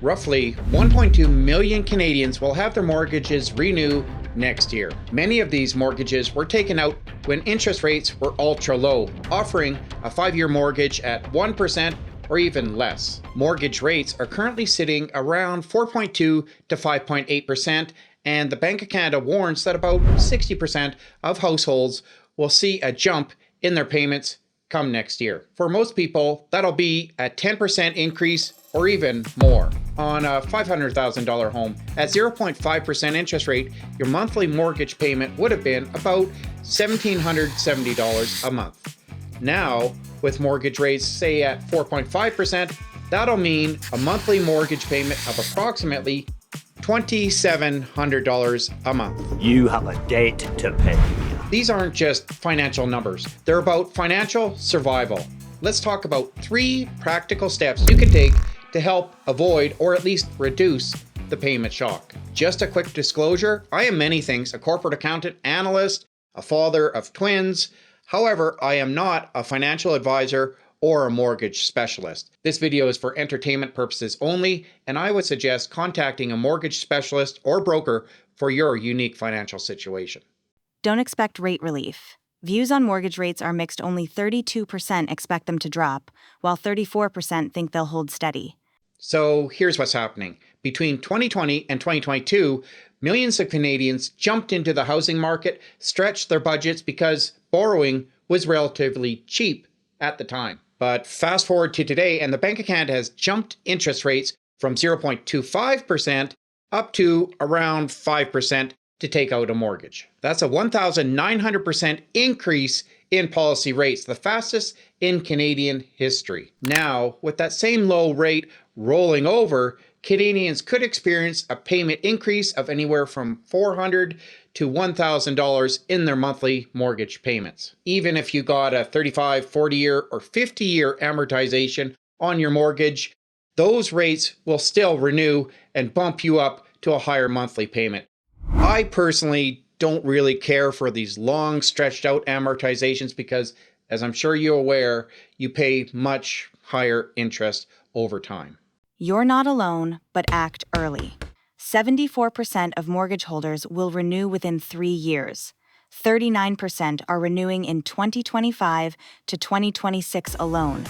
Roughly 1.2 million Canadians will have their mortgages renew next year. Many of these mortgages were taken out when interest rates were ultra low, offering a 5-year mortgage at 1% or even less. Mortgage rates are currently sitting around 4.2 to 5.8%, and the Bank of Canada warns that about 60% of households will see a jump in their payments come next year. For most people, that'll be a 10% increase or even more. On a $500,000 home at 0.5% interest rate, your monthly mortgage payment would have been about $1,770 a month. Now, with mortgage rates say at 4.5%, that'll mean a monthly mortgage payment of approximately $2,700 a month. You have a debt to pay. These aren't just financial numbers. They're about financial survival. Let's talk about 3 practical steps you can take to help avoid or at least reduce the payment shock. Just a quick disclosure, I am many things: a corporate accountant, analyst, a father of twins. However, I am not a financial advisor or a mortgage specialist. This video is for entertainment purposes only, and I would suggest contacting a mortgage specialist or broker for your unique financial situation. Don't expect rate relief. Views on mortgage rates are mixed. Only 32% expect them to drop, while 34% think they'll hold steady. So here's what's happening. Between 2020 and 2022, millions of Canadians jumped into the housing market, stretched their budgets because borrowing was relatively cheap at the time. But fast forward to today, and the Bank of Canada has jumped interest rates from 0.25% up to around 5% to take out a mortgage. That's a 1,900% increase in policy rates, the fastest in Canadian history. Now, with that same low rate rolling over, Canadians could experience a payment increase of anywhere from $400 to $1,000 in their monthly mortgage payments. Even if you got a 35, 40-year, or 50-year amortization on your mortgage, those rates will still renew and bump you up to a higher monthly payment. I personally don't really care for these long stretched out amortizations because, as I'm sure you're aware, you pay much higher interest over time. You're not alone, but act early. 74% of mortgage holders will renew within 3 years. 39% are renewing in 2025 to 2026 alone,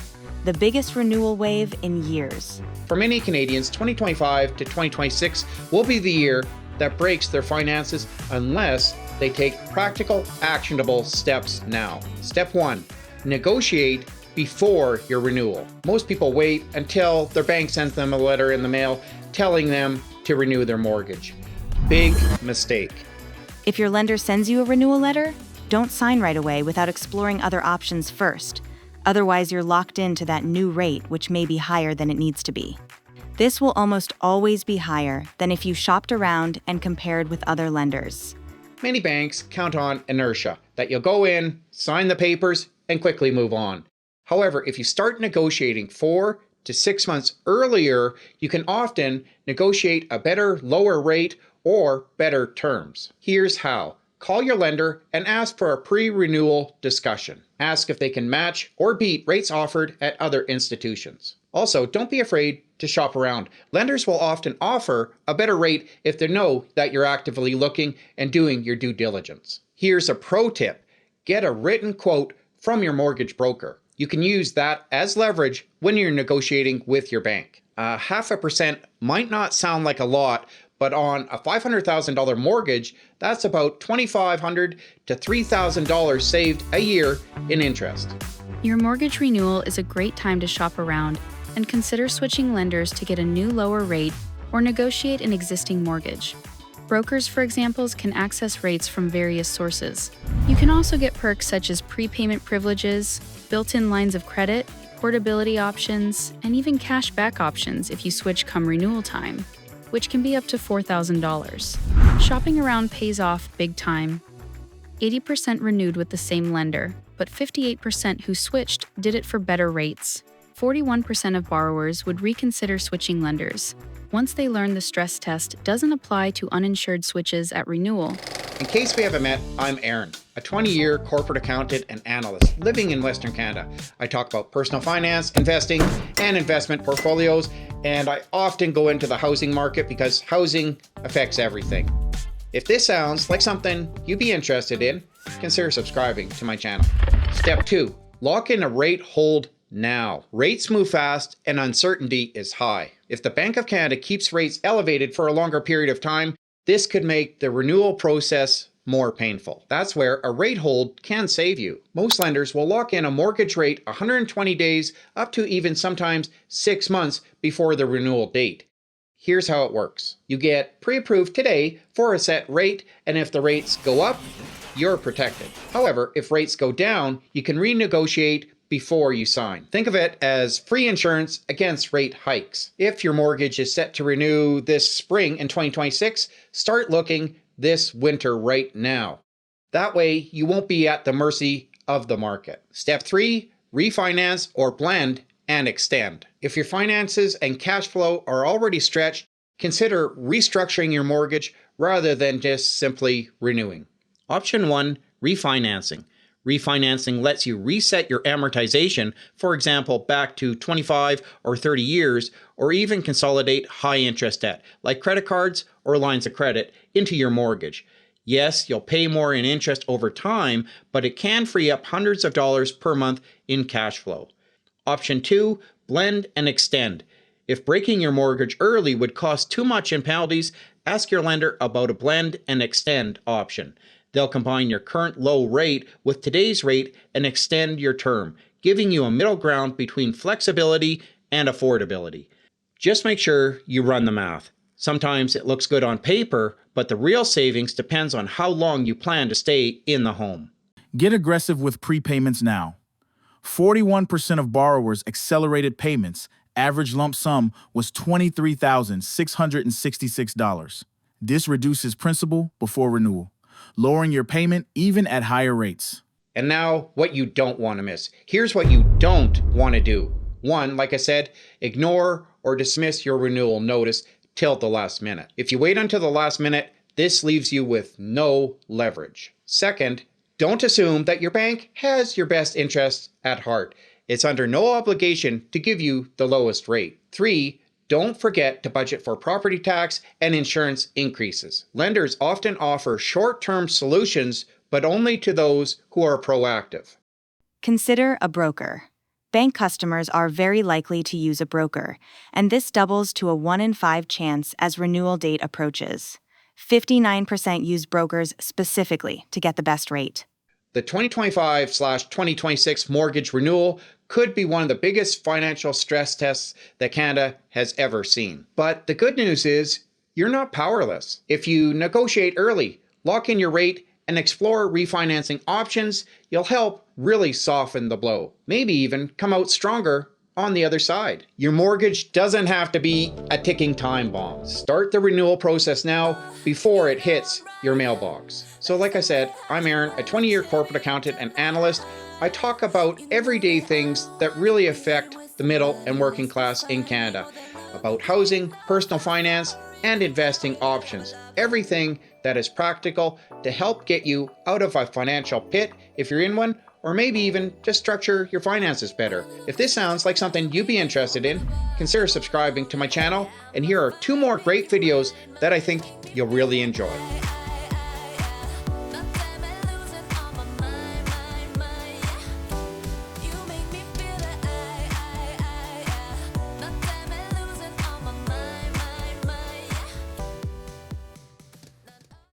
the biggest renewal wave in years. For many Canadians, 2025 to 2026 will be the year that breaks their finances unless they take practical, actionable steps now. Step 1, negotiate before your renewal. Most people wait until their bank sends them a letter in the mail telling them to renew their mortgage. Big mistake. If your lender sends you a renewal letter, don't sign right away without exploring other options first. Otherwise, you're locked into that new rate, which may be higher than it needs to be. This will almost always be higher than if you shopped around and compared with other lenders. Many banks count on inertia, that you'll go in, sign the papers, and quickly move on. However, if you start negotiating 4 to 6 months earlier, you can often negotiate a better, lower rate or better terms. Here's how. Call your lender and ask for a pre-renewal discussion. Ask if they can match or beat rates offered at other institutions. Also, don't be afraid to shop around. Lenders will often offer a better rate if they know that you're actively looking and doing your due diligence. Here's a pro tip. Get a written quote from your mortgage broker. You can use that as leverage when you're negotiating with your bank. 0.5% might not sound like a lot, but on a $500,000 mortgage, that's about $2,500 to $3,000 saved a year in interest. Your mortgage renewal is a great time to shop around and consider switching lenders to get a new lower rate or negotiate an existing mortgage. Brokers, for example, can access rates from various sources. You can also get perks such as prepayment privileges, built-in lines of credit, portability options, and even cash back options if you switch come renewal time, which can be up to $4,000. Shopping around pays off big time. 80% renewed with the same lender, but 58% who switched did it for better rates. 41% of borrowers would reconsider switching lenders once they learn the stress test doesn't apply to uninsured switches at renewal. In case we haven't met, I'm Aaron, a 20-year corporate accountant and analyst living in Western Canada. I talk about personal finance, investing, and investment portfolios, and I often go into the housing market because housing affects everything. If this sounds like something you'd be interested in, consider subscribing to my channel. Step 2, lock in a rate hold now. Rates move fast and uncertainty is high. If the Bank of Canada keeps rates elevated for a longer period of time, this could make the renewal process more painful. That's where a rate hold can save you. Most lenders will lock in a mortgage rate 120 days up to even sometimes 6 months before the renewal date. Here's how it works. You get pre-approved today for a set rate, and if the rates go up, you're protected. However, if rates go down, you can renegotiate before you sign. Think of it as free insurance against rate hikes. If your mortgage is set to renew this spring in 2026, start looking this winter right now. That way, you won't be at the mercy of the market. Step 3, refinance or blend and extend. If your finances and cash flow are already stretched, consider restructuring your mortgage rather than just simply renewing. Option 1, refinancing. Refinancing lets you reset your amortization, for example, back to 25 or 30 years, or even consolidate high interest debt, like credit cards or lines of credit, into your mortgage. Yes, you'll pay more in interest over time, but it can free up hundreds of dollars per month in cash flow. Option 2, blend and extend. If breaking your mortgage early would cost too much in penalties, ask your lender about a blend and extend option. They'll combine your current low rate with today's rate and extend your term, giving you a middle ground between flexibility and affordability. Just make sure you run the math. Sometimes it looks good on paper, but the real savings depends on how long you plan to stay in the home. Get aggressive with prepayments now. 41% of borrowers accelerated payments. Average lump sum was $23,666. This reduces principal before renewal, lowering your payment even at higher rates. And now, what you don't want to miss. Here's what you don't want to do. 1, like I said, ignore or dismiss your renewal notice till the last minute. If you wait until the last minute, this leaves you with no leverage. 2nd, don't assume that your bank has your best interests at heart. It's under no obligation to give you the lowest rate. 3, don't forget to budget for property tax and insurance increases. Lenders often offer short-term solutions, but only to those who are proactive. Consider a broker. Bank customers are very likely to use a broker, and this doubles to a 1 in 5 chance as renewal date approaches. 59% use brokers specifically to get the best rate. The 2025/2026 mortgage renewal could be one of the biggest financial stress tests that Canada has ever seen. But the good news is you're not powerless. If you negotiate early, lock in your rate, and explore refinancing options, you'll help really soften the blow. Maybe even come out stronger on the other side. Your mortgage doesn't have to be a ticking time bomb. Start the renewal process now before it hits your mailbox. So like I said, I'm Aaron, a 20-year corporate accountant and analyst. I talk about everyday things that really affect the middle and working class in Canada, about housing, personal finance, and investing options. Everything that is practical to help get you out of a financial pit if you're in one, or maybe even just structure your finances better. If this sounds like something you'd be interested in, consider subscribing to my channel, and here are 2 more great videos that I think you'll really enjoy.